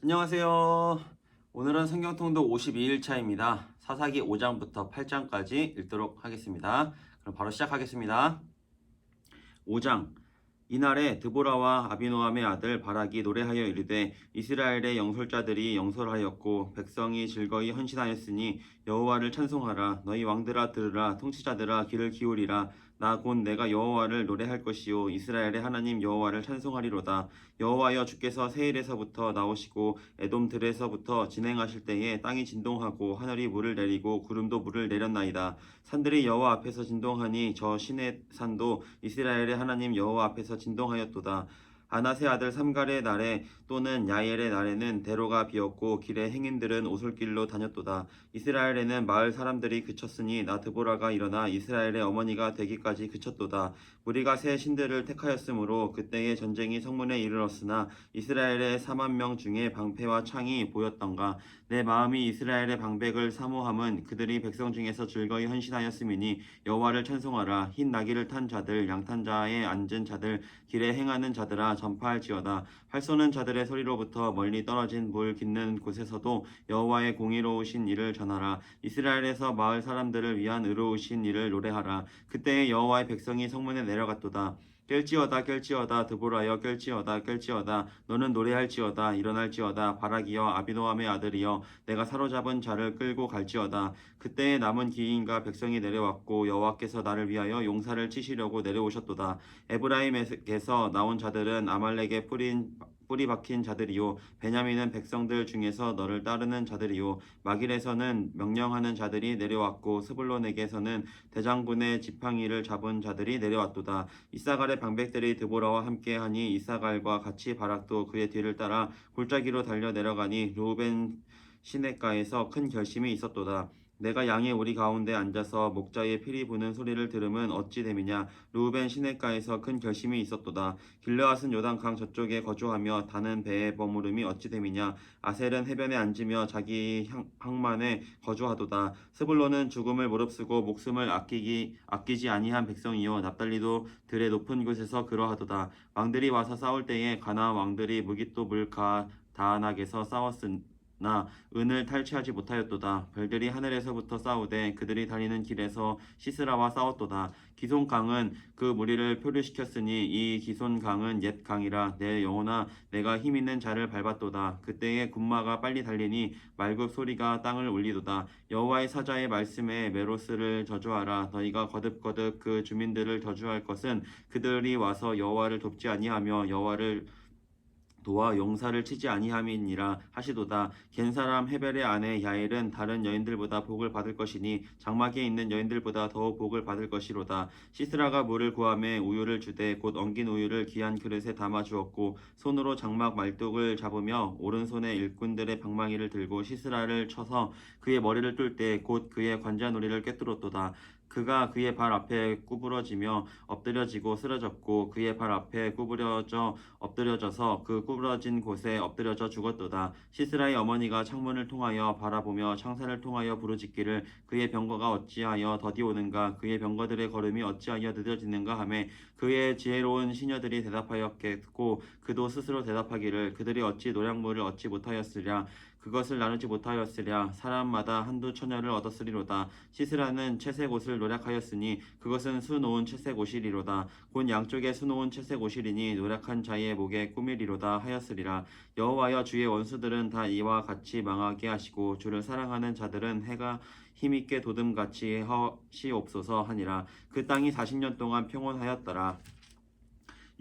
안녕하세요. 오늘은 성경통독 52일차입니다. 사사기 5장부터 8장까지 읽도록 하겠습니다. 그럼 바로 시작하겠습니다. 5장. 이날에 드보라와 아비노함의 아들 바락이 노래하여 이르되 이스라엘의 영솔자들이 영솔하였고 백성이 즐거이 헌신하였으니 여호와를 찬송하라. 너희 왕들아 들으라. 통치자들아 귀를 기울이라. 나 곧 내가 여호와를 노래할 것이요 이스라엘의 하나님 여호와를 찬송하리로다. 여호와여 주께서 세일에서부터 나오시고 에돔들에서부터 진행하실 때에 땅이 진동하고 하늘이 물을 내리고 구름도 물을 내렸나이다. 산들이 여호와 앞에서 진동하니 저 시내 산도 이스라엘의 하나님 여호와 앞에서 진동하였도다. 아낫의 아들 삼갈의 날에 또는 야엘의 날에는 대로가 비었고 길의 행인들은 오솔길로 다녔도다. 이스라엘에는 마을 사람들이 그쳤으니 나 드보라가 일어나 이스라엘의 어머니가 되기까지 그쳤도다. 우리가 새 신들을 택하였으므로 그때의 전쟁이 성문에 이르렀으나 이스라엘의 4만 명 중에 방패와 창이 보였던가. 내 마음이 이스라엘의 방백을 사모함은 그들이 백성 중에서 즐거이 헌신하였음이니 여호와를 찬송하라. 흰 나귀를 탄 자들 양탄 자에 앉은 자들 길에 행하는 자들아 전파할지어다. 활 쏘는 자들의 소리로부터 멀리 떨어진 물 깃는 곳에서도 여호와의 공의로우신 일을 전하라. 이스라엘에서 마을 사람들을 위한 의로우신 일을 노래하라. 그때에 여호와의 백성이 성문에 내려갔도다. 깰지어다 깰지어다 드보라여 깰지어다 깰지어다 너는 노래할지어다 일어날지어다 바락이여 아비노함의 아들이여 내가 사로잡은 자를 끌고 갈지어다. 그때에 남은 기인과 백성이 내려왔고 여호와께서 나를 위하여 용사를 치시려고 내려오셨도다. 에브라임에서 나온 자들은 아말렉의 뿌리 박힌 자들이요 베냐민은 백성들 중에서 너를 따르는 자들이요 마길에서는 명령하는 자들이 내려왔고 스불론에게서는 대장군의 지팡이를 잡은 자들이 내려왔도다. 이사갈의 방백들이 드보라와 함께하니 이사갈과 같이 바락도 그의 뒤를 따라 골짜기로 달려 내려가니 르우벤 시냇가에서 큰 결심이 있었도다. 내가 양의 오리 가운데 앉아서 목자의 피리 부는 소리를 들으면 어찌 됨이냐. 르우벤 시냇가에서 큰 결심이 있었도다. 길르앗은 요단강 저쪽에 거주하며 다는 배에 머무름이 어찌 됨이냐. 아셀은 해변에 앉으며 자기 항만에 거주하도다. 스불론은 죽음을 무릅쓰고 목숨을 아끼지 아니한 백성이요 납달리도 들의 높은 곳에서 그러하도다. 왕들이 와서 싸울 때에 가나안 왕들이 무깃도 물가 다안악에서 싸웠으나 은을 탈취하지 못하였도다. 별들이 하늘에서부터 싸우되 그들이 다니는 길에서 시스라와 싸웠도다. 기손강은 그 무리를 표류시켰으니 이 기손강은 옛 강이라. 내 영혼아 내가 힘있는 자를 밟았도다. 그때에 군마가 빨리 달리니 말굽 소리가 땅을 울리도다. 여호와의 사자의 말씀에 메로스를 저주하라. 너희가 거듭거듭 그 주민들을 저주할 것은 그들이 와서 여호와를 돕지 아니하며 여호와를 도와 용사를 치지 아니함이니라 하시도다. 겐사람 헤벨의 아내 야엘은 다른 여인들보다 복을 받을 것이니 장막에 있는 여인들보다 더욱 복을 받을 것이로다. 시스라가 물을 구하매 우유를 주되 곧 엉긴 우유를 귀한 그릇에 담아 주었고 손으로 장막 말뚝을 잡으며 오른손에 일꾼들의 방망이를 들고 시스라를 쳐서 그의 머리를 뚫 때 곧 그의 관자놀이를 꿰뚫었도다. 그가 그의 발 앞에 구부러지며 엎드려지고 쓰러졌고 그의 발 앞에 구부려져 엎드려져서 그 구부러진 곳에 엎드려져 죽었도다. 시스라의 어머니가 창문을 통하여 바라보며 창살을 통하여 부르짖기를 그의 병거가 어찌하여 더디 오는가 그의 병거들의 걸음이 어찌하여 느려지는가 하며 그의 지혜로운 시녀들이 대답하였겠고 그도 스스로 대답하기를 그들이 어찌 노량물을 얻지 못하였으랴 그것을 나누지 못하였으랴 사람마다 한두 처녀를 얻었으리로다. 시스라는 채색 옷을 노력하였으니 그것은 수놓은 채색 옷이리로다. 곧 양쪽에 수놓은 채색 옷이리니 노력한 자의 목에 꾸미리로다 하였으리라. 여호와여 주의 원수들은 다 이와 같이 망하게 하시고 주를 사랑하는 자들은 해가 힘있게 도듬같이 하시옵소서 하니라. 그 땅이 40년 동안 평온하였더라.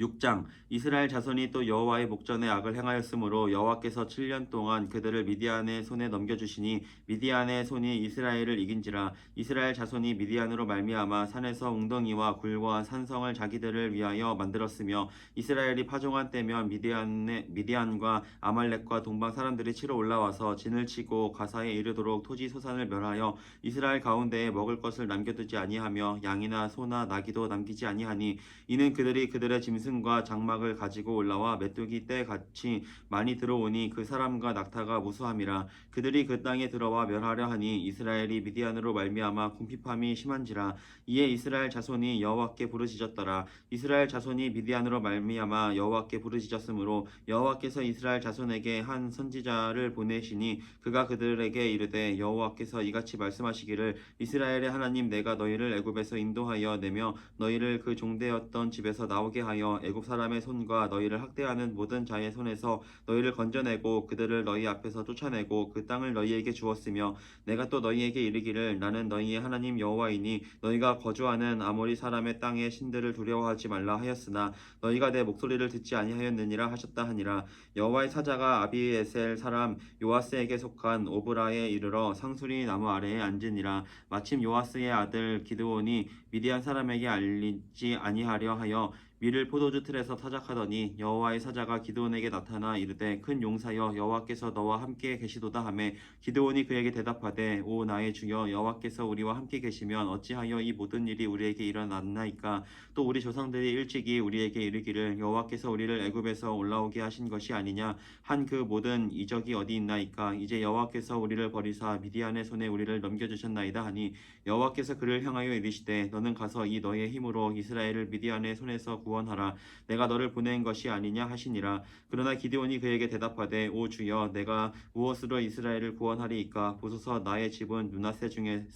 6장. 이스라엘 자손이 또 여호와의 목전에 악을 행하였으므로 여호와께서 7년 동안 그들을 미디안의 손에 넘겨주시니 미디안의 손이 이스라엘을 이긴지라. 이스라엘 자손이 미디안으로 말미암아 산에서 웅덩이와 굴과 산성을 자기들을 위하여 만들었으며 이스라엘이 파종한 때면 미디안과 아말렉과 동방 사람들이 치러 올라와서 진을 치고 가사에 이르도록 토지 소산을 멸하여 이스라엘 가운데에 먹을 것을 남겨두지 아니하며 양이나 소나 나귀도 남기지 아니하니 이는 그들이 그들의 짐승 짐승과 장막을 가지고 올라와 메뚜기 때 같이 많이 들어오니 그 사람과 낙타가 무수함이라. 그들이 그 땅에 들어와 멸하려 하니 이스라엘이 미디안으로 말미암아 궁핍함이 심한지라. 이에 이스라엘 자손이 여호와께 부르짖었더라. 이스라엘 자손이 미디안으로 말미암아 여호와께 부르짖었으므로 여호와께서 이스라엘 자손에게 한 선지자를 보내시니 그가 그들에게 이르되 여호와께서 이같이 말씀하시기를 이스라엘의 하나님 내가 너희를 애굽에서 인도하여 내며 너희를 그 종되었던 집에서 나오게 하여 애굽 사람의 손과 너희를 학대하는 모든 자의 손에서 너희를 건져내고 그들을 너희 앞에서 쫓아내고 그 땅을 너희에게 주었으며 내가 또 너희에게 이르기를 나는 너희의 하나님 여호와이니 너희가 거주하는 아모리 사람의 땅의 신들을 두려워하지 말라 하였으나 너희가 내 목소리를 듣지 아니하였느니라 하셨다 하니라. 여호와의 사자가 아비에셀 사람 요아스에게 속한 오브라에 이르러 상수리 나무 아래에 앉으니라. 마침 요아스의 아들 기드온이 미디안 사람에게 알리지 아니하려 하여 밀을 포도주 틀에서 타작하더니 여호와의 사자가 기드온에게 나타나 이르되 큰 용사여 여호와께서 너와 함께 계시도다 하매 기드온이 그에게 대답하되 오 나의 주여 여호와께서 우리와 함께 계시면 어찌하여 이 모든 일이 우리에게 일어났나이까. 또 우리 조상들이 일찍이 우리에게 이르기를 여호와께서 우리를 애굽에서 올라오게 하신 것이 아니냐 한 그 모든 이적이 어디 있나이까. 이제 여호와께서 우리를 버리사 미디안의 손에 우리를 넘겨주셨나이다 하니 여호와께서 그를 향하여 이르시되 너는 가서 이 너의 힘으로 이스라엘을 미디안의 손에서 구원하라. 내가 너를 보낸 것이 아니냐 하시니라. 그러나 기드온이 그에게 대답하되 오 주여 내가 무엇으로 이스라엘을 구원하리이까. 보소서 나의 집은 므낫세 중에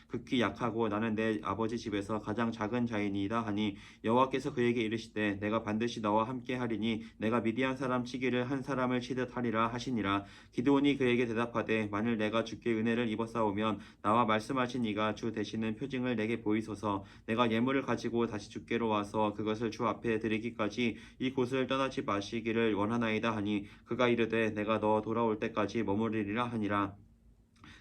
극히 약하고 나는 내 아버지 집에서 가장 작은 자이니이다 하니 여호와께서 그에게 이르시되 내가 반드시 너와 함께 하리니 내가 미디안 사람 치기를 한 사람을 치듯 하리라 하시니라. 기드온이 그에게 대답하되 만일 내가 주께 은혜를 입었사오면 나와 말씀하신 이가 주 되시는 표징을 내게 보이소서. 내가 예물을 가지고 다시 주께로 와서 그것을 주 앞에 드리기까지 이 곳을 떠나지 마시기를 원하나이다 하니 그가 이르되 내가 너 돌아올 때까지 머무르리라 하니라.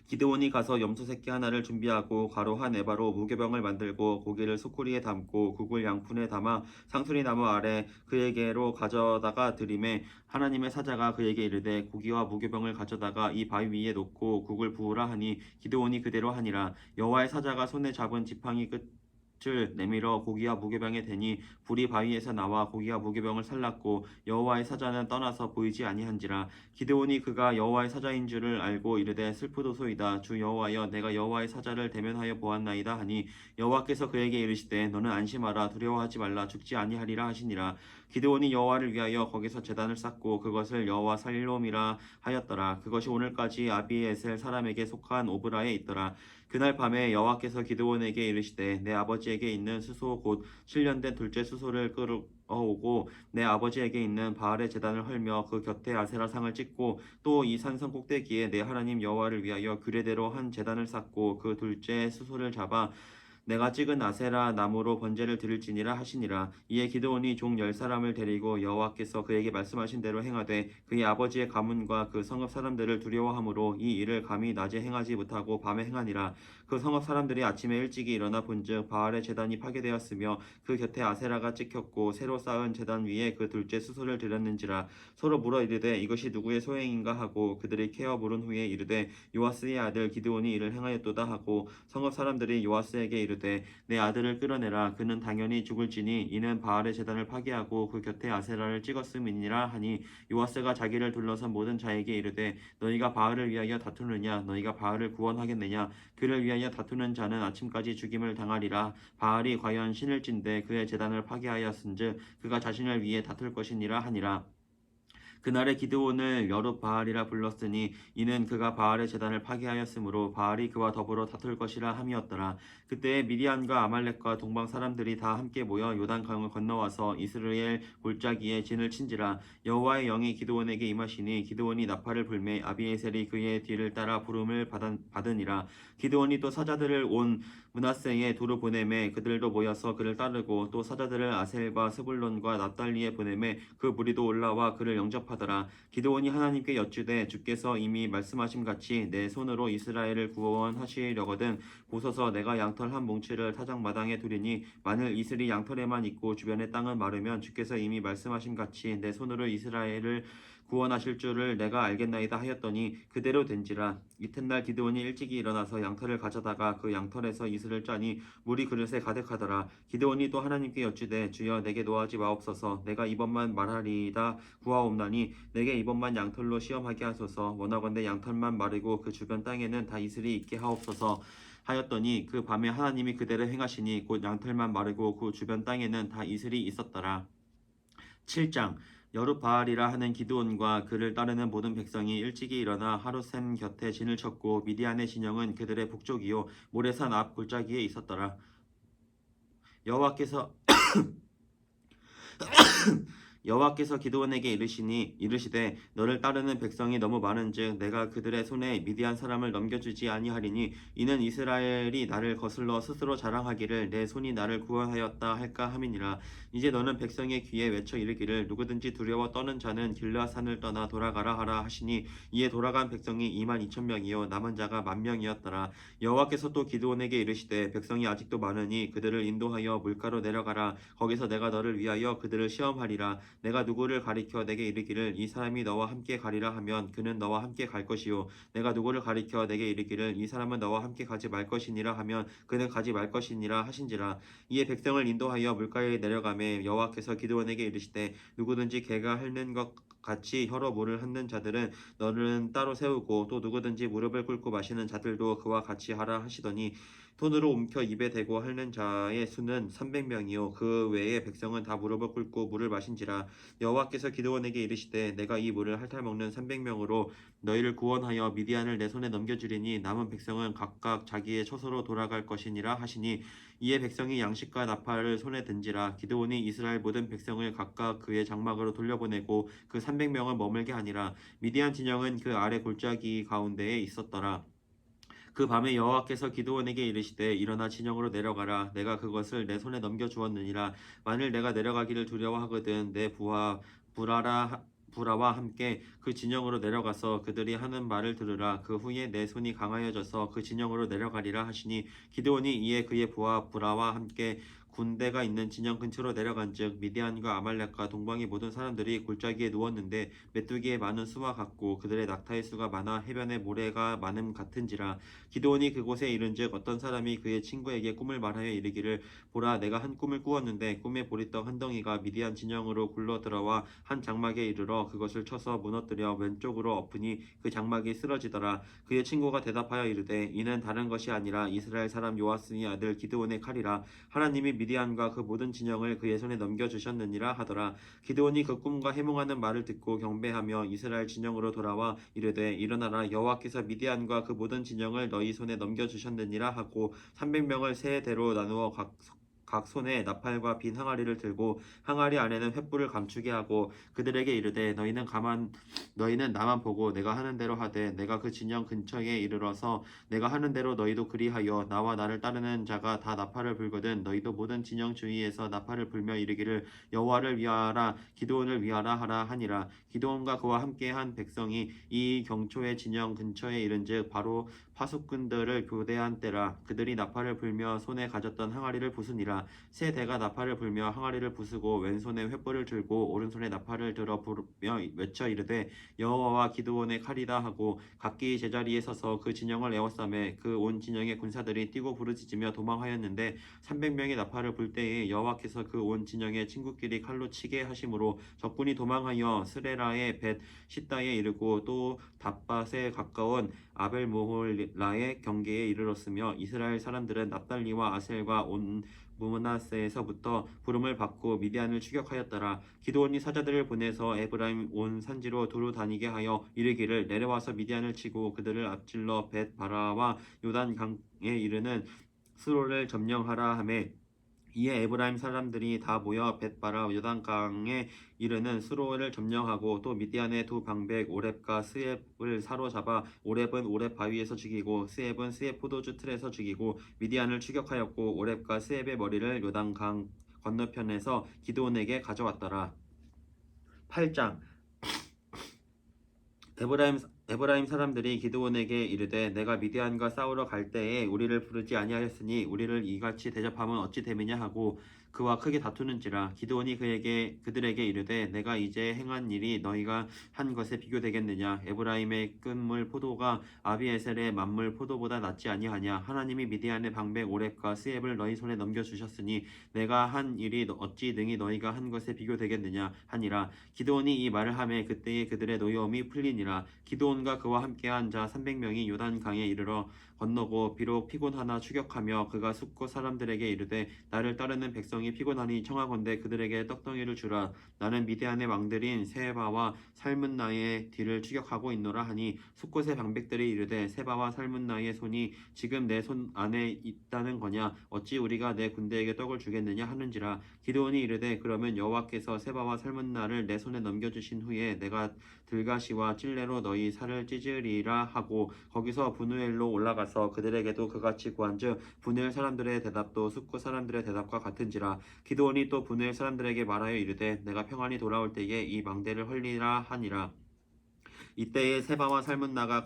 기드온이 가서 염소 새끼 하나를 준비하고 가로 한 에바로 무교병을 만들고 고기를 소쿠리에 담고 국을 양푼에 담아 상수리 나무 아래 그에게로 가져다가 드리매 하나님의 사자가 그에게 이르되 고기와 무교병을 가져다가 이 바위 위에 놓고 국을 부으라 하니 기드온이 그대로 하니라. 여호와의 사자가 손에 잡은 지팡이 끝을 내밀어 고기와 무교병에 대니 불이 바위에서 나와 고기와 무교병을 살랐고 여호와의 사자는 떠나서 보이지 아니한지라. 기드온이 그가 여호와의 사자인 줄을 알고 이르되 슬프도소이다. 주 여호와여 내가 여호와의 사자를 대면하여 보았나이다 하니 여호와께서 그에게 이르시되 너는 안심하라 두려워하지 말라 죽지 아니하리라 하시니라. 기드온이 여호와를 위하여 거기서 제단을 쌓고 그것을 여호와 살롬이라 하였더라. 그것이 오늘까지 아비에셀 사람에게 속한 오브라에 있더라. 그날 밤에 여호와께서 기드온에게 이르시되 내 아버지에게 있는 수소 곧 7년 둘째 수소를 끌어오고 내 아버지에게 있는 바알의 제단을 헐며 그 곁에 아세라 상을 찍고 또 이 산성 꼭대기에 내 하나님 여호와를 위하여 규례대로 한 제단을 쌓고 그 둘째 수소를 잡아 내가 찍은 아세라 나무로 번제를 드릴지니라 하시니라. 이에 기드온이 종 10사람을 데리고 여호와께서 그에게 말씀하신 대로 행하되 그의 아버지의 가문과 그 성읍 사람들을 두려워하므로 이 일을 감히 낮에 행하지 못하고 밤에 행하니라. 그 성읍 사람들이 아침에 일찍이 일어나 본즉 바알의 제단이 파괴되었으며 그 곁에 아세라가 찍혔고 새로 쌓은 제단 위에 그 둘째 수소를 드렸는지라. 서로 물어 이르되 이것이 누구의 소행인가 하고 그들이 캐어 물은 후에 이르되 요아스의 아들 기드온이 이를 행하였도다 하고 성읍 사람들이 요아스에게 이르되 내 아들을 끌어내라. 그는 당연히 죽을지니 이는 바알의 제단을 파괴하고 그 곁에 아세라를 찍었음이니라 하니 요아스가 자기를 둘러선 모든 자에게 이르되 너희가 바알을 위하여 다투느냐 너희가 바알을 구원하겠느냐 그를 위하여 다투는 자는 아침까지 죽임을 당하리라. 바알이 과연 신을진데 그의 제단을 파괴하였은즉 그가 자신을 위해 다툴 것이니라 하니라. 그날에 기드온을 여룻바알이라 불렀으니 이는 그가 바알의 제단을 파괴하였으므로 바알이 그와 더불어 다툴 것이라 함이었더라. 그때에 미디안과 아말렉과 동방 사람들이 다 함께 모여 요단강을 건너와서 이스라엘 골짜기에 진을 친지라. 여호와의 영이 기드온에게 임하시니 기드온이 나팔을 불매 아비에셀이 그의 뒤를 따라 부름을 받으니라. 기드온이 또 사자들을 온 므낫세에 두루 보내매 그들도 모여서 그를 따르고 또 사자들을 아셀과 스불론과 납달리에 보내매 그 무리도 올라와 그를 영접하더라. 기드온이 하나님께 여쭈되 주께서 이미 말씀하신 같이 내 손으로 이스라엘을 구원하시려거든 보소서 내가 양털 한 뭉치를 타작 마당에 두리니 만일 이슬이 양털에만 있고 주변의 땅은 마르면 주께서 이미 말씀하신 같이 내 손으로 이스라엘을 구원하실 줄을 내가 알겠나이다 하였더니 그대로 된지라. 이튿날 기드온이 일찍이 일어나서 양털을 가져다가 그 양털에서 이슬을 짜니 물이 그릇에 가득하더라. 기드온이 또 하나님께 여쭈되 주여 내게 노하지 마옵소서. 내가 이번만 말하리이다 구하옵나니 내게 이번만 양털로 시험하게 하소서. 원하건대 양털만 마르고 그 주변 땅에는 다 이슬이 있게 하옵소서 하였더니 그 밤에 하나님이 그대로 행하시니 곧 양털만 마르고 그 주변 땅에는 다 이슬이 있었더라. 7장. 여룻바알이라 하는 기드온과 그를 따르는 모든 백성이 일찍이 일어나 하룻샘 곁에 진을 쳤고 미디안의 진영은 그들의 북쪽이요 모레산 앞 골짜기에 있었더라. 여호와께서 여호와께서 기드온에게 이르시되 너를 따르는 백성이 너무 많은즉 내가 그들의 손에 미디안 사람을 넘겨주지 아니하리니 이는 이스라엘이 나를 거슬러 스스로 자랑하기를 내 손이 나를 구원하였다 할까 함이니라. 이제 너는 백성의 귀에 외쳐 이르기를 누구든지 두려워 떠는 자는 길르앗산을 떠나 돌아가라 하라 하시니 이에 돌아간 백성이 22,000명이요 남은 자가 10,000명이었더라. 여호와께서 또 기드온에게 이르시되 백성이 아직도 많으니 그들을 인도하여 물가로 내려가라. 거기서 내가 너를 위하여 그들을 시험하리라. 내가 누구를 가리켜 내게 이르기를 이 사람이 너와 함께 가리라 하면 그는 너와 함께 갈 것이요 내가 누구를 가리켜 내게 이르기를 이 사람은 너와 함께 가지 말 것이니라 하면 그는 가지 말 것이니라 하신지라. 이에 백성을 인도하여 물가에 내려가매 여호와께서 기드온에게 이르시되 누구든지 개가 핥는 것 같이 혀로 물을 핥는 자들은 너는 따로 세우고 또 누구든지 무릎을 꿇고 마시는 자들도 그와 같이 하라 하시더니 손으로 움켜 입에 대고 핥는 자의 수는 300명이요 그 외의 백성은 다 무릎을 꿇고 물을 마신지라. 여호와께서 기드온에게 이르시되 내가 이 물을 핥아먹는 300명으로 너희를 구원하여 미디안을 내 손에 넘겨주리니 남은 백성은 각각 자기의 처소로 돌아갈 것이니라 하시니 이에 백성이 양식과 나팔을 손에 든지라. 기드온이 이스라엘 모든 백성을 각각 그의 장막으로 돌려보내고 그 300명을 머물게 하니라. 미디안 진영은 그 아래 골짜기 가운데에 있었더라. 그 밤에 여호와께서 기드온에게 이르시되 일어나 진영으로 내려가라. 내가 그것을 내 손에 넘겨주었느니라. 만일 내가 내려가기를 두려워하거든 내 부하 부라와 함께 그 진영으로 내려가서 그들이 하는 말을 들으라. 그 후에 내 손이 강하여져서 그 진영으로 내려가리라 하시니 기드온이 이에 그의 부하 부라와 함께 군대가 있는 진영 근처로 내려간즉 미디안과 아말렉과 동방의 모든 사람들이 골짜기에 누웠는데 메뚜기의 많은 수와 같고 그들의 낙타의 수가 많아 해변의 모래가 많음 같은지라. 기드온이 그곳에 이른즉 어떤 사람이 그의 친구에게 꿈을 말하여 이르기를 보라 내가 한 꿈을 꾸었는데 꿈에 보리떡 한 덩이가 미디안 진영으로 굴러 들어와 한 장막에 이르러 그것을 쳐서 무너뜨려 왼쪽으로 엎으니 그 장막이 쓰러지더라. 그의 친구가 대답하여 이르되 이는 다른 것이 아니라 이스라엘 사람 요아스의 아들 기드온의 칼이라. 하나님이 미디안과 그 모든 진영을 그의 손에 넘겨주셨느니라 하더라. 기드온이 그 꿈과 해몽하는 말을 듣고 경배하며 이스라엘 진영으로 돌아와 이르되 일어나라 여호와께서 미디안과 그 모든 진영을 너희 손에 넘겨주셨느니라 하고 300명을 세 대로 나누어 각 손에 나팔과 빈 항아리를 들고 항아리 안에는 횃불을 감추게 하고 그들에게 이르되 너희는 나만 보고 내가 하는 대로 하되 내가 그 진영 근처에 이르러서 내가 하는 대로 너희도 그리하여 나와 나를 따르는 자가 다 나팔을 불거든 너희도 모든 진영 주위에서 나팔을 불며 이르기를 여호와를 위하라 기드온을 위하라 하라 하니라. 기드온과 그와 함께한 백성이 이 경초의 진영 근처에 이른즉 바로 파수꾼들을 교대한 때라. 그들이 나팔을 불며 손에 가졌던 항아리를 부수니라. 세 대가 나팔을 불며 항아리를 부수고 왼손에 횃불을 들고 오른손에 나팔을 들어 부르며 외쳐 이르되 여호와와 기드온의 칼이다 하고 각기 제자리에 서서 그 진영을 에워싸매 그 온 진영의 군사들이 뛰고 부르짖으며 도망하였는데 300명의 나팔을 불 때에 여호와께서 그 온 진영의 친구끼리 칼로 치게 하심으로 적군이 도망하여 스레라의 벳 시다에 이르고 또 답밭에 가까운 아벨모홀라의 경계에 이르렀으며 이스라엘 사람들은 납달리와 아셀과 온 므낫세에서부터 부름을 받고 미디안을 추격하였더라. 기드온이 사자들을 보내서 에브라임 온 산지로 두루 다니게 하여 이르기를 내려와서 미디안을 치고 그들을 앞질러 벳 바라와 요단 강에 이르는 스로를 점령하라 하매 이에 에브라임 사람들이 다 모여 벳바라 요단강에 이르는 수로를 점령하고 또 미디안의 두 방백 오렙과 스엡을 사로잡아 오렙은 오렙 바위에서 죽이고 스엡은 스엡 포도주 틀에서 죽이고 미디안을 추격하였고 오렙과 스엡의 머리를 요단강 건너편에서 기드온에게 가져왔더라. 8장. 에브라임 사람들이 기드온에게 이르되 내가 미디안과 싸우러 갈 때에 우리를 부르지 아니하였으니 우리를 이같이 대접하면 어찌 됨이냐 하고 그와 크게 다투는지라. 기드온이 그들에게 이르되 내가 이제 행한 일이 너희가 한 것에 비교되겠느냐. 에브라임의 끝물 포도가 아비에셀의 만물 포도보다 낫지 아니하냐. 하나님이 미디안의 방백 오렙과 스앱을 너희 손에 넘겨주셨으니 내가 한 일이 어찌 능히 너희가 한 것에 비교되겠느냐 하니라. 기드온이 이 말을 하매 그때에 그들의 노여움이 풀리니라. 기드온과 그와 함께한 자 300명이 요단강에 이르러 건너고 비록 피곤하나 추격하며 그가 숫곳 사람들에게 이르되 나를 따르는 백성이 피곤하니 청하건대 그들에게 떡덩이를 주라. 나는 미디안의 왕들인 세바와 살문나의 뒤를 추격하고 있노라 하니 숫곳의 방백들이 이르되 세바와 살문나의 손이 지금 내 손 안에 있다는 거냐. 어찌 우리가 내 군대에게 떡을 주겠느냐 하는지라. 기드온이 이르되 그러면 여호와께서 세바와 살문나를 내 손에 넘겨주신 후에 내가 들가시와 찔레로 너희 살을 찢으리라 하고 거기서 브누엘로 올라가서 그들에게도 그같이 구한즉 브누엘 사람들의 대답도 숫곳 사람들의 대답과 같은지라. 기드온이 또 브누엘 사람들에게 말하여 이르되 내가 평안히 돌아올 때에 이 망대를 헐리라 하니라. 이때에 세바와 살문나가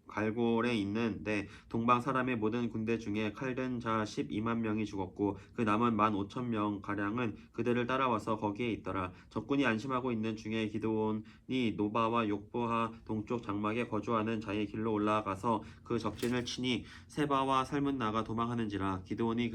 갈골에 있는데 동방 사람의 모든 군대 중에 칼든 자 12만 명이 죽었고 그 남은 15,000명 가량은 그들을 따라와서 거기에 있더라. 적군이 안심하고 있는 중에 기드온이 노바와 욕보하 동쪽 장막에 거주하는 자의 길로 올라가서 그 적진을 치니 세바와 살문나가 도망하는지라. 기드온이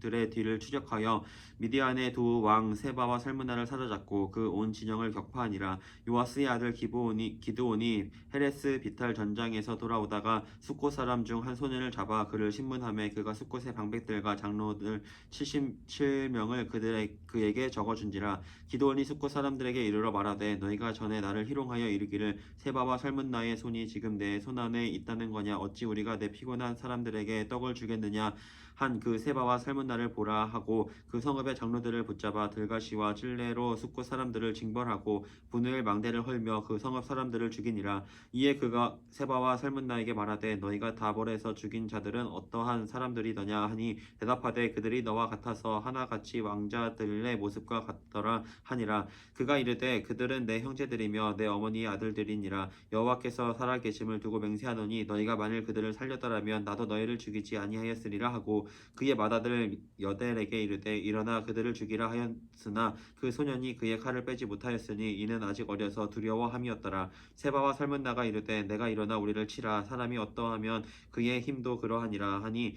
그들의 뒤를 추격하여 미디안의 두 왕 세바와 살문나를 사로잡고 그 온 진영을 격파하니라. 요아스의 아들 기드온이 헤레스 비탈 전장에서 돌아오다가 숫곳 사람 중 한 소년을 잡아 그를 신문하매 그가 숫곳의 방백들과 장로들 77명을 그에게 적어준지라. 기드온이 숫곳 사람들에게 이르러 말하되 너희가 전에 나를 희롱하여 이르기를 세바와 살문나의 손이 지금 내 손 안에 있다는 거냐. 어찌 우리가 내 피곤한 사람들에게 떡을 주겠느냐 한 그 세바와 살문나를 보라 하고 그 성읍의 장로들을 붙잡아 들가시와 찔레로 숫곳 사람들을 징벌하고 분우엘 망대를 헐며 그 성읍 사람들을 죽이니라. 이에 그가 세바와 살문나에게 말하되 너희가 다볼에서 죽인 자들은 어떠한 사람들이더냐 하니 대답하되 그들이 너와 같아서 하나같이 왕자들의 모습과 같더라 하니라. 그가 이르되 그들은 내 형제들이며 내 어머니의 아들들이니라. 여호와께서 살아계심을 두고 맹세하노니 너희가 만일 그들을 살렸더라면 나도 너희를 죽이지 아니하였으리라 하고 그의 맏아들 여델에게 이르되 일어나 그들을 죽이라 하였으나 그 소년이 그의 칼을 빼지 못하였으니 이는 아직 어려서 두려워함이었더라. 세바와 살문나가 이르되 내가 일어나 우리를 치라. 사람이 어떠하면 그의 힘도 그러하니라 하니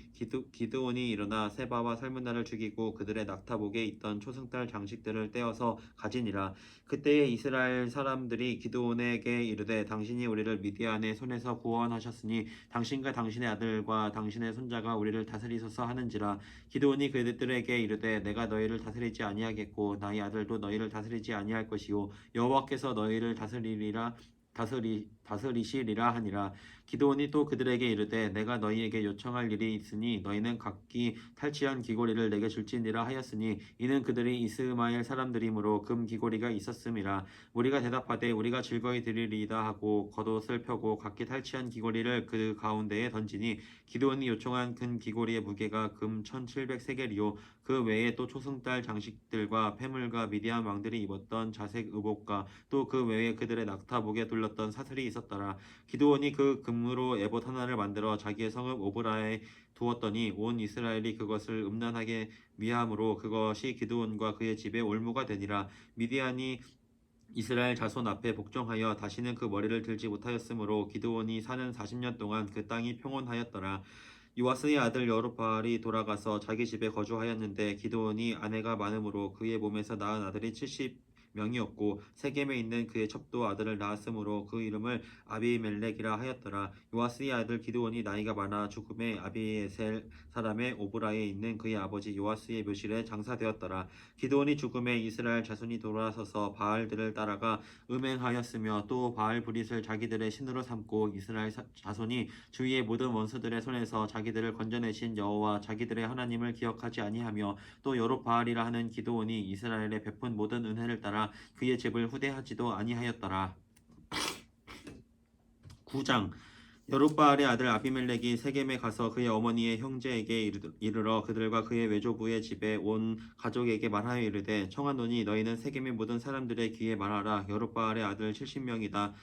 기드온이 일어나 세바와 살문나를 죽이고 그들의 낙타복에 있던 초승달 장식들을 떼어서 가지니라. 그때에 이스라엘 사람들이 기드온에게 이르되 당신이 우리를 미디안의 손에서 구원하셨으니 당신과 당신의 아들과 당신의 손자가 우리를 다스리소서 하는지라. 기드온이 그들에게 이르되 내가 너희를 다스리지 아니하겠고 나의 아들도 너희를 다스리지 아니할 것이요 여호와께서 너희를 다스리시리라 하니라. 기드온이 또 그들에게 이르되 내가 너희에게 요청할 일이 있으니 너희는 각기 탈취한 귀고리를 내게 줄지니라 하였으니 이는 그들이 이스마엘 사람들이므로 금 귀고리가 있었음이라. 우리가 대답하되 우리가 즐거이 드리리이다 하고 겉옷을 펴고 각기 탈취한 귀고리를 그 가운데에 던지니 기드온이 요청한 금 귀고리의 무게가 금 1700세겔이요 그 외에 또 초승달 장식들과 폐물과 미디안 왕들이 입었던 자색 의복과 또 그 외에 그들의 낙타복에 둘렀던 사슬이 있었더라. 기드온이 그 금으로 에봇 하나를 만들어 자기의 성읍 오브라에 두었더니 온 이스라엘이 그것을 음란하게 미함으로 그것이 기드온과 그의 집에 올무가 되니라. 미디안이 이스라엘 자손 앞에 복종하여 다시는 그 머리를 들지 못하였으므로 기드온이 사는 40년 동안 그 땅이 평온하였더라. 요아스의 아들 여룹바알이 돌아가서 자기 집에 거주하였는데 기드온이 아내가 많으므로 그의 몸에서 낳은 아들이 70명이었고 세겜에 있는 그의 첩도 아들을 낳았으므로 그 이름을 아비멜렉이라 하였더라. 요아스의 아들 기드온이 나이가 많아 죽음에 아비에셀 사람의 오브라에 있는 그의 아버지 요아스의 묘실에 장사되었더라. 기드온이 죽음에 이스라엘 자손이 돌아서서 바알들을 따라가 음행하였으며 또 바알 브릿을 자기들의 신으로 삼고 이스라엘 자손이 주위의 모든 원수들의 손에서 자기들을 건져내신 여호와 자기들의 하나님을 기억하지 아니하며 또 여룹바알이라 하는 기드온이 이스라엘에 베푼 모든 은혜를 따라 그의 집을 후대하지도 아니하였더라. 9장 여룹바알의 아들 아비멜렉이 세겜에 가서 그의 어머니의 형제에게 이르러 그들과 그의 외조부의 집에 온 가족에게 말하여 이르되 청하노니 너희는 세겜의 모든 사람들의 귀에 말하라. 여룹바알의 아들 70명이다.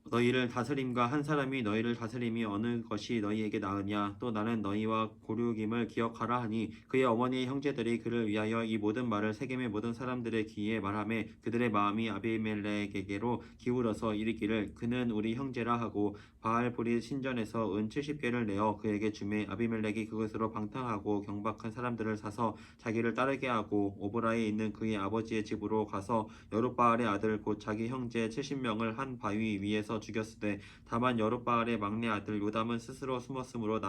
너희를 다스림과 한 사람이 너희를 다스림이 어느 것이 너희에게 나으냐 또 나는 너희와 고륙임을 기억하라 하니 그의 어머니의 형제들이 그를 위하여 이 모든 말을 세겜의 모든 사람들의 귀에 말하매 그들의 마음이 아비멜렉에게로 기울어서 이르기를 그는 우리 형제라 하고 바알보리 신전에서 은 70개를 내어 그에게 주매 아비멜렉이 그것으로 방탕하고 경박한 사람들을 사서 자기를 따르게 하고 오브라에 있는 그의 아버지의 집으로 가서 여룻바알의 아들 곧 자기 형제 70명을 한 바위 위에서 죽였으되 다만 여룻바알의 막내 아들 요담은 스스로 숨었으므로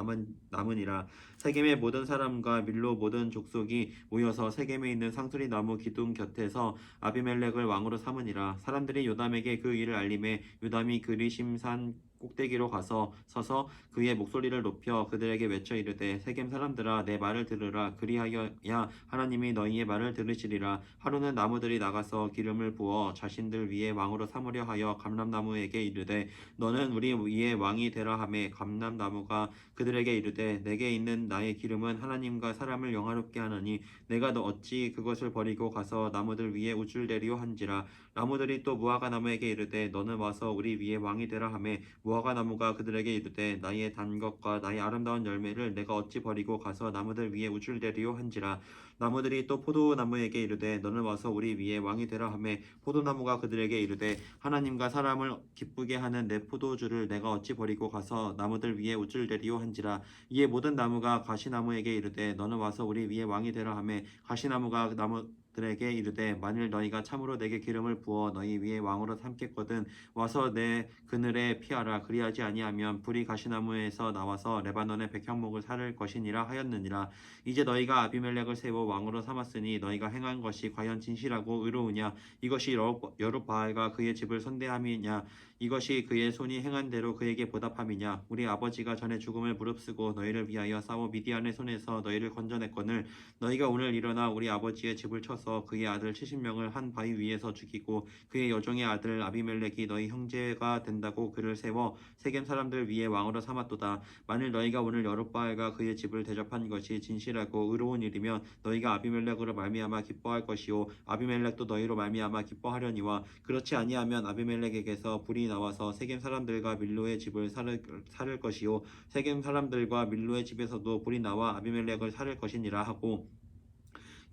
남으니라. 세겜의 모든 사람과 밀로 모든 족속이 모여서 세겜에 있는 상수리 나무 기둥 곁에서 아비멜렉을 왕으로 삼으니라. 사람들이 요담에게 그 일을 알림해 요담이 그리심산 꼭대기로 가서 서서 그의 목소리를 높여 그들에게 외쳐 이르되 세겜 사람들아 내 말을 들으라 그리하여야 하나님이 너희의 말을 들으시리라. 하루는 나무들이 나가서 기름을 부어 자신들 위에 왕으로 삼으려 하여 감람나무에게 이르되 너는 우리 위에 왕이 되라 하매 감람나무가 그들에게 이르되 내게 있는 나의 기름은 하나님과 사람을 영화롭게 하느니 내가 너 어찌 그것을 버리고 가서 나무들 위에 우쭐대리오 한지라. 나무들이 또 무화과 나무에게 이르되 너는 와서 우리 위에 왕이 되라 하매 무화과 나무가 그들에게 이르되 나의 단 것과 나의 아름다운 열매를 내가 어찌 버리고 가서 나무들 위에 우쭐대리오 한지라. 나무들이 또 포도나무에게 이르되 너는 와서 우리 위에 왕이 되라 하매 포도나무가 그들에게 이르되 하나님과 사람을 기쁘게 하는 내 포도주를 내가 어찌 버리고 가서 나무들 위에 우쭐대리오 한지라. 이에 모든 나무가 가시나무에게 이르되 너는 와서 우리 위에 왕이 되라 하매 가시나무가 나무들에게 이르되 만일 너희가 참으로 내게 기름을 부어 너희 위에 왕으로 삼겠거든 와서 내 그늘에 피하라. 그리하지 아니하면 불이 가시나무에서 나와서 레바논의 백향목을 사를 것이니라 하였느니라. 이제 너희가 아비멜렉을 세워 왕으로 삼았으니 너희가 행한 것이 과연 진실하고 의로우냐. 이것이 여룻바알과 그의 집을 선대함이냐. 이것이 그의 손이 행한 대로 그에게 보답함이냐. 우리 아버지가 전에 죽음을 무릅쓰고 너희를 위하여 싸워 미디안의 손에서 너희를 건져냈거늘 너희가 오늘 일어나 우리 아버지의 집을 쳐서 그의 아들 70명을 한 바위 위에서 죽이고 그의 여종의 아들 아비멜렉이 너희 형제가 된다고 그를 세워 세겜 사람들 위에 왕으로 삼았도다. 만일 너희가 오늘 여룻바알과 그의 집을 대접한 것이 진실하고 의로운 일이면 너희가 아비멜렉으로 말미암아 기뻐할 것이요 아비멜렉도 너희로 말미암아 기뻐하려니와 그렇지 아니하면 아비멜렉에게서 불이 나와서 세겜 사람들과 밀로의 집을 살을 것이요 세겜 사람들과 밀로의 집에서도 불이 나와 아비멜렉을 살을 것이니라 하고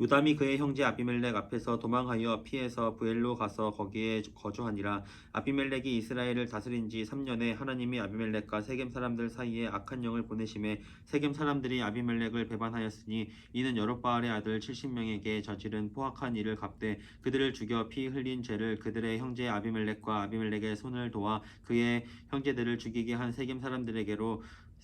요담이 그의 형제 아비멜렉 앞에서 도망하여 피해서 부엘로 가서 거기에 거주하니라. 아비멜렉이 이스라엘을 다스린 지 3년에 하나님이 아비멜렉과 세겜 사람들 사이에 악한 영을 보내심에 세겜 사람들이 아비멜렉을 배반하였으니 이는 여룻바알의 아들 70명에게 저지른 포악한 일을 갚되 그들을 죽여 피 흘린 죄를 그들의 형제 아비멜렉과 아비멜렉의 손을 도와 그의 형제들을 죽이게 한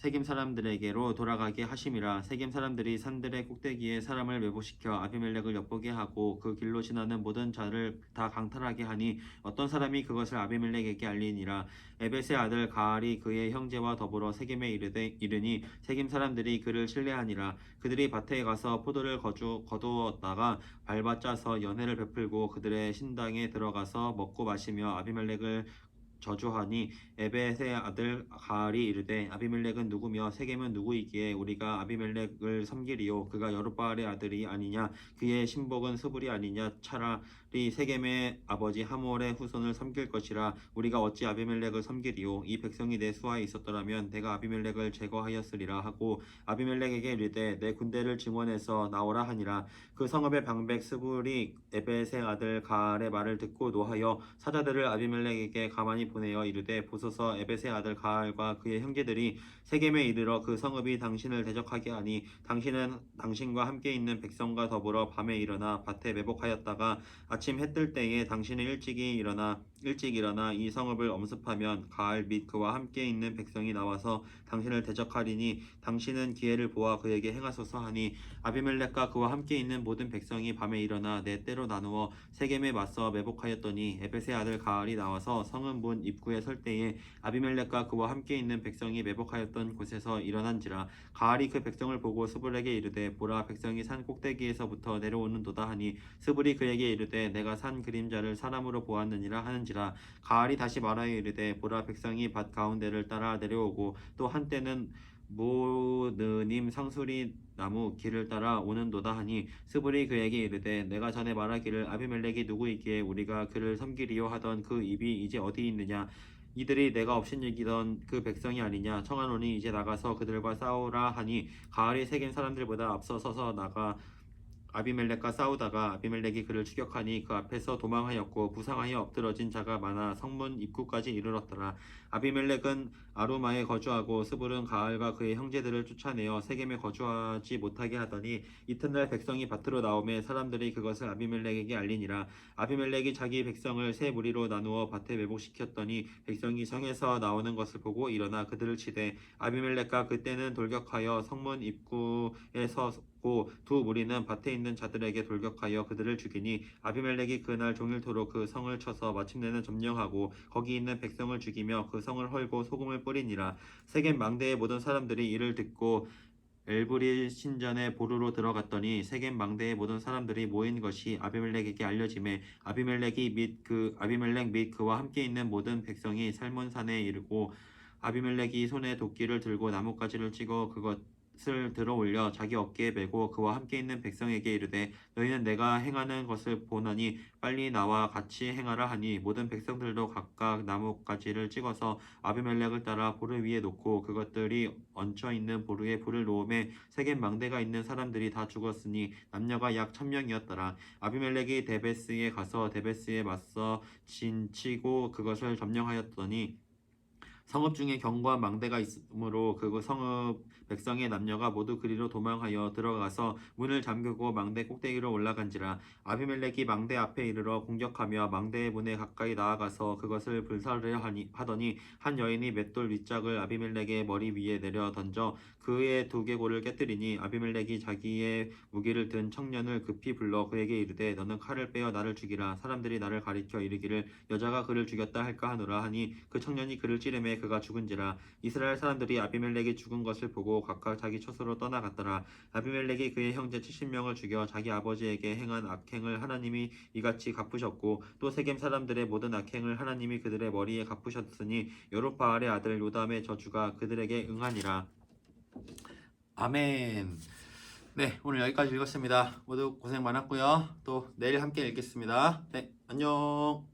세겜 사람들에게로 돌아가게 하심이라. 세겜 사람들이 산들의 꼭대기에 사람을 매복시켜 아비멜렉을 엿보게 하고 그 길로 지나는 모든 자를 다 강탈하게 하니 어떤 사람이 그것을 아비멜렉에게 알리니라. 에벳의 아들 가알이 그의 형제와 더불어 세겜에 이르니 세겜 사람들이 그를 신뢰하니라. 그들이 밭에 가서 포도를 거두었다가 밟아 짜서 연회를 베풀고 그들의 신당에 들어가서 먹고 마시며 아비멜렉을 저주하니 에벳의 아들 가알이 이르되 아비멜렉은 누구며 세겜은 누구이기에 우리가 아비멜렉을 섬기리요 그가 여룻바알의 아들이 아니냐 그의 신복은 스불이 아니냐 차라리 세겜의 아버지 하몰의 후손을 섬길 것이라 우리가 어찌 아비멜렉을 섬기리요 이 백성이 내 수하에 있었더라면 내가 아비멜렉을 제거하였으리라 하고 아비멜렉에게 이르되 내 군대를 증원해서 나오라 하니라. 그 성읍의 방백 스불이 에벳의 아들 가알의 말을 듣고 노하여 사자들을 아비멜렉에게 가만히 보내어 이르되 보소서 에벳의 아들 가알과 그의 형제들이 세겜에 이르러 그 성읍이 당신을 대적하게 하니 당신은 당신과 함께 있는 백성과 더불어 밤에 일어나 밭에 매복하였다가 아침 해 뜰 때에 당신은 일찍 일어나 이 성읍을 엄습하면 가알 및 그와 함께 있는 백성이 나와서 당신을 대적하리니 당신은 기회를 보아 그에게 행하소서 하니 아비멜렉과 그와 함께 있는 모든 백성이 밤에 일어나 네 때로 나누어 세겜에 맞서 매복하였더니 에벳의 아들 가알이 나와서 성읍 문 입구에 설 때에 아비멜렉과 그와 함께 있는 백성이 매복하였던 곳에서 일어난지라. 가알이 그 백성을 보고 스불에게 이르되 보라 백성이 산 꼭대기에서부터 내려오는도다 하니 스불이 그에게 이르되 내가 산 그림자를 사람으로 보았느니라 하는지라. 가알이 다시 말하여 이르되 보라 백성이 밭 가운데를 따라 내려오고 또 한때는 모느님 상수리 나무 길을 따라 오는도다 하니 스불이 그에게 이르되 내가 전에 말하기를 아비멜렉이 누구이기에 우리가 그를 섬기리요 하던 그 입이 이제 어디 있느냐. 이들이 내가 업신여기던 그 백성이 아니냐. 청하노니 이제 나가서 그들과 싸우라 하니 가을이 새긴 사람들보다 앞서 서서 나가 아비멜렉과 싸우다가 아비멜렉이 그를 추격하니 그 앞에서 도망하였고 부상하여 엎드러진 자가 많아 성문 입구까지 이르렀더라. 아비멜렉은 아루마에 거주하고 스불은 가을과 그의 형제들을 쫓아내어 세겜에 거주하지 못하게 하더니 이튿날 백성이 밭으로 나오매 사람들이 그것을 아비멜렉에게 알리니라. 아비멜렉이 자기 백성을 세 무리로 나누어 밭에 매복시켰더니 백성이 성에서 나오는 것을 보고 일어나 그들을 치되 아비멜렉과 그때는 돌격하여 성문 입구에 서고 두 무리는 밭에 있는 자들에게 돌격하여 그들을 죽이니 아비멜렉이 그날 종일토록 그 성을 쳐서 마침내는 점령하고 거기 있는 백성을 죽이며 그 성을 헐고 소금을 뿌리니라. 세겜 망대의 모든 사람들이 이를 듣고 엘브리 신전의 보루로 들어갔더니 세겜 망대의 모든 사람들이 모인 것이 아비멜렉에게 알려지매 아비멜렉 및 그와 함께 있는 모든 백성이 살몬산에 이르고 아비멜렉이 손에 도끼를 들고 나뭇가지를 찍어 그것을 들어 올려 자기 어깨에 메고 그와 함께 있는 백성에게 이르되 너희는 내가 행하는 것을 보나니 빨리 나와 같이 행하라 하니 모든 백성들도 각각 나뭇가지를 찍어서 아비멜렉을 따라 보르 위에 놓고 그것들이 얹혀 있는 보르에 불을 놓음에 세겜 망대가 있는 사람들이 다 죽었으니 남녀가 약 1000명이었더라. 아비멜렉이 데베스에 가서 데베스에 맞서 진치고 그것을 점령하였더니 성읍 중에 경과 망대가 있으므로 그 성읍 백성의 남녀가 모두 그리로 도망하여 들어가서 문을 잠그고 망대 꼭대기로 올라간지라. 아비멜렉이 망대 앞에 이르러 공격하며 망대의 문에 가까이 나아가서 그것을 불사르려 하더니 한 여인이 맷돌 윗짝을 아비멜렉의 머리 위에 내려 던져 그의 두개골을 깨뜨리니 아비멜렉이 자기의 무기를 든 청년을 급히 불러 그에게 이르되 너는 칼을 빼어 나를 죽이라. 사람들이 나를 가리켜 이르기를 여자가 그를 죽였다 할까 하노라 하니 그 청년이 그를 찌르매 그가 죽은지라. 이스라엘 사람들이 아비멜렉이 죽은 것을 보고 각각 자기 처소로 떠나갔더라. 아비멜렉이 그의 형제 70명을 죽여 자기 아버지에게 행한 악행을 하나님이 이같이 갚으셨고 또 세겜 사람들의 모든 악행을 하나님이 그들의 머리에 갚으셨으니 여룹바알의 아들 요담의 저주가 그들에게 응하니라. 아멘. 네, 오늘 여기까지 읽었습니다. 모두 고생 많았고요. 또 내일 함께 읽겠습니다. 네, 안녕.